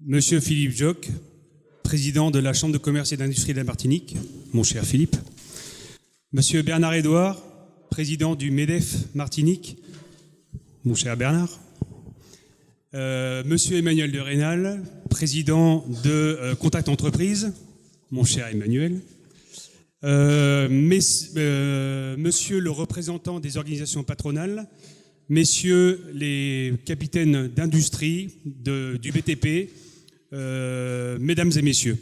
Monsieur Philippe Joc, président de la Chambre de commerce et d'industrie de la Martinique, mon cher Philippe. Monsieur Bernard Edouard, président du MEDEF Martinique, mon cher Bernard. Monsieur Emmanuel de Rénal, président de Contact Entreprise, mon cher Emmanuel. Monsieur le représentant des organisations patronales, messieurs les capitaines d'industrie du BTP, mesdames et messieurs.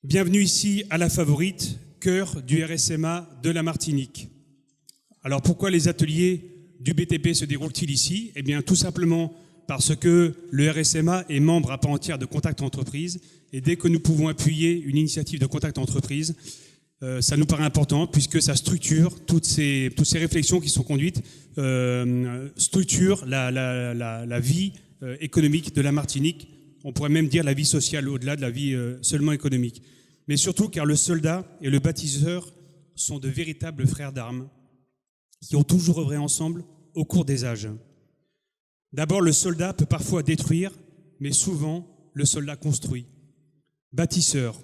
Bienvenue ici à La Favorite, cœur du RSMA de la Martinique. Alors pourquoi les ateliers du BTP se déroulent-ils ici? Eh bien tout simplement parce que le RSMA est membre à part entière de Contact Entreprise et dès que nous pouvons appuyer une initiative de Contact Entreprise, ça nous paraît important puisque ça structure toutes ces réflexions qui sont conduites, structure la vie économique de la Martinique, on pourrait même dire la vie sociale au-delà de la vie seulement économique. Mais surtout car le soldat et le bâtisseur sont de véritables frères d'armes qui ont toujours œuvré ensemble au cours des âges. D'abord, le soldat peut parfois détruire, mais souvent, le soldat construit. Bâtisseur,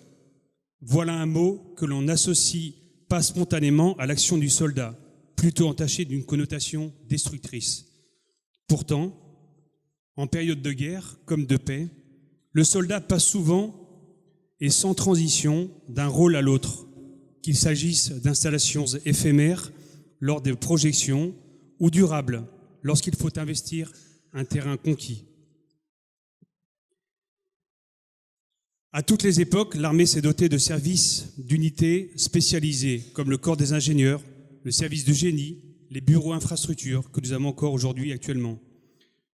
voilà un mot que l'on n'associe pas spontanément à l'action du soldat, plutôt entaché d'une connotation destructrice. Pourtant, en période de guerre comme de paix, le soldat passe souvent et sans transition d'un rôle à l'autre, qu'il s'agisse d'installations éphémères lors des projections ou durables lorsqu'il faut investir un terrain conquis. À toutes les époques, l'armée s'est dotée de services, d'unités spécialisées, comme le corps des ingénieurs, le service de génie, les bureaux infrastructures que nous avons encore aujourd'hui actuellement.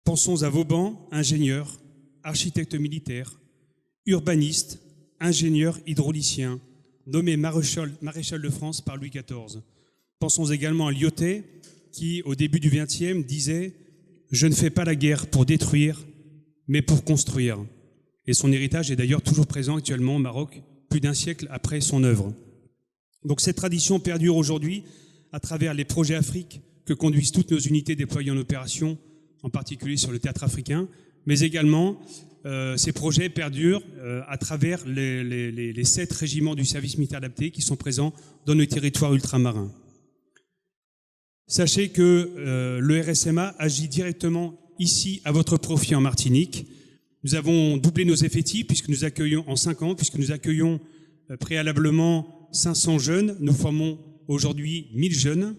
Pensons à Vauban, ingénieur, architecte militaire, urbaniste, ingénieur hydraulicien, nommé maréchal de France par Louis XIV. Pensons également à Lyautey, qui, au début du XXe, disait « Je ne fais pas la guerre pour détruire, mais pour construire ». Et son héritage est d'ailleurs toujours présent actuellement au Maroc, plus d'un siècle après son œuvre. Donc cette tradition perdure aujourd'hui à travers les projets Afrique que conduisent toutes nos unités déployées en opération, en particulier sur le théâtre africain, mais également ces projets perdurent à travers les 7 régiments du service militaire adapté qui sont présents dans nos territoires ultramarins. Sachez que le RSMA agit directement ici à votre profit en Martinique. Nous avons doublé nos effectifs puisque nous accueillons en 5 ans, puisque nous accueillons préalablement 500 jeunes. Nous formons aujourd'hui 1000 jeunes.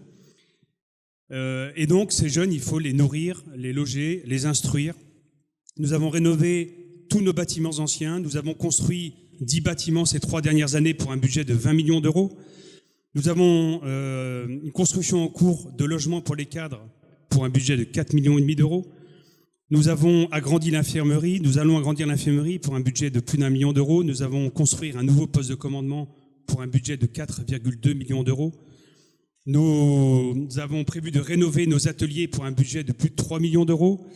Et donc ces jeunes, il faut les nourrir, les loger, les instruire. Nous avons rénové tous nos bâtiments anciens. Nous avons construit 10 bâtiments ces 3 dernières années pour un budget de 20 millions d'euros. Nous avons une construction en cours de logements pour les cadres pour un budget de 4,5 millions d'euros. Nous avons agrandi l'infirmerie, nous allons agrandir l'infirmerie pour un budget de plus d'1 million d'euros. Nous avons construit un nouveau poste de commandement pour un budget de 4,2 millions d'euros. Nous avons prévu de rénover nos ateliers pour un budget de plus de 3 millions d'euros.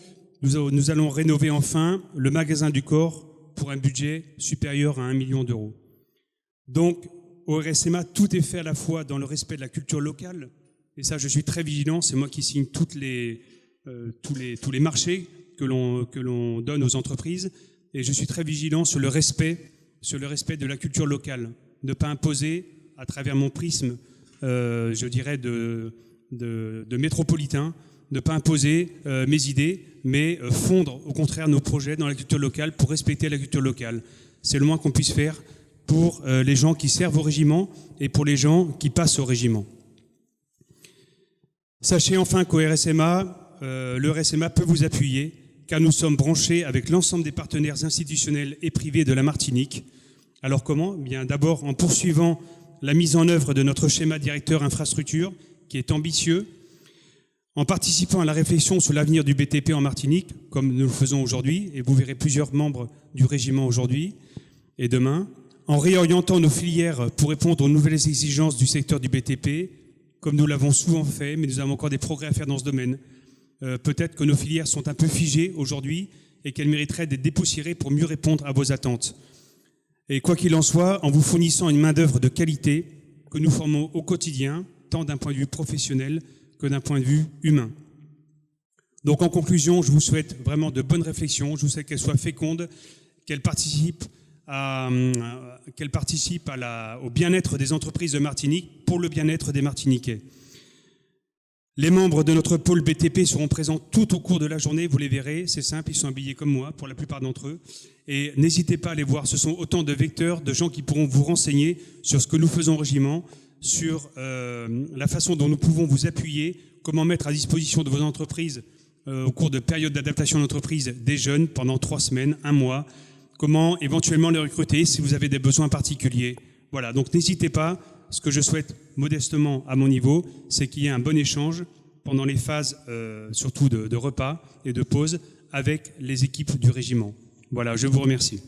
Nous allons rénover enfin le magasin du corps pour un budget supérieur à 1 million d'euros. Donc, au RSMA, tout est fait à la fois dans le respect de la culture locale, et ça je suis très vigilant, c'est moi qui signe tous les marchés que l'on donne aux entreprises, et je suis très vigilant sur le respect de la culture locale, ne pas imposer à travers mon prisme, je dirais de métropolitain, ne pas imposer mes idées, mais fondre au contraire nos projets dans la culture locale pour respecter la culture locale. C'est le moins qu'on puisse faire pour les gens qui servent au régiment et pour les gens qui passent au régiment. Sachez enfin qu'au RSMA, le RSMA peut vous appuyer car nous sommes branchés avec l'ensemble des partenaires institutionnels et privés de la Martinique. Alors comment ? Eh bien, d'abord en poursuivant la mise en œuvre de notre schéma directeur infrastructure qui est ambitieux, en participant à la réflexion sur l'avenir du BTP en Martinique, comme nous le faisons aujourd'hui, et vous verrez plusieurs membres du régiment aujourd'hui et demain, en réorientant nos filières pour répondre aux nouvelles exigences du secteur du BTP, comme nous l'avons souvent fait, mais nous avons encore des progrès à faire dans ce domaine. Peut-être que nos filières sont un peu figées aujourd'hui et qu'elles mériteraient d'être dépoussiérées pour mieux répondre à vos attentes. Et quoi qu'il en soit, en vous fournissant une main-d'œuvre de qualité que nous formons au quotidien, tant d'un point de vue professionnel que d'un point de vue humain. Donc en conclusion, je vous souhaite vraiment de bonnes réflexions, je vous souhaite qu'elles soient fécondes, qu'elles participent au bien-être des entreprises de Martinique pour le bien-être des Martiniquais. Les membres de notre pôle BTP seront présents tout au cours de la journée, vous les verrez, c'est simple, ils sont habillés comme moi pour la plupart d'entre eux. Et n'hésitez pas à les voir, ce sont autant de vecteurs, de gens qui pourront vous renseigner sur ce que nous faisons au régiment, sur la façon dont nous pouvons vous appuyer, comment mettre à disposition de vos entreprises, au cours de périodes d'adaptation d'entreprise, des jeunes pendant 3 semaines, 1 mois, comment éventuellement les recruter si vous avez des besoins particuliers. Voilà, donc n'hésitez pas. Ce que je souhaite modestement à mon niveau, c'est qu'il y ait un bon échange pendant les phases surtout de repas et de pause avec les équipes du régiment. Voilà, je vous remercie.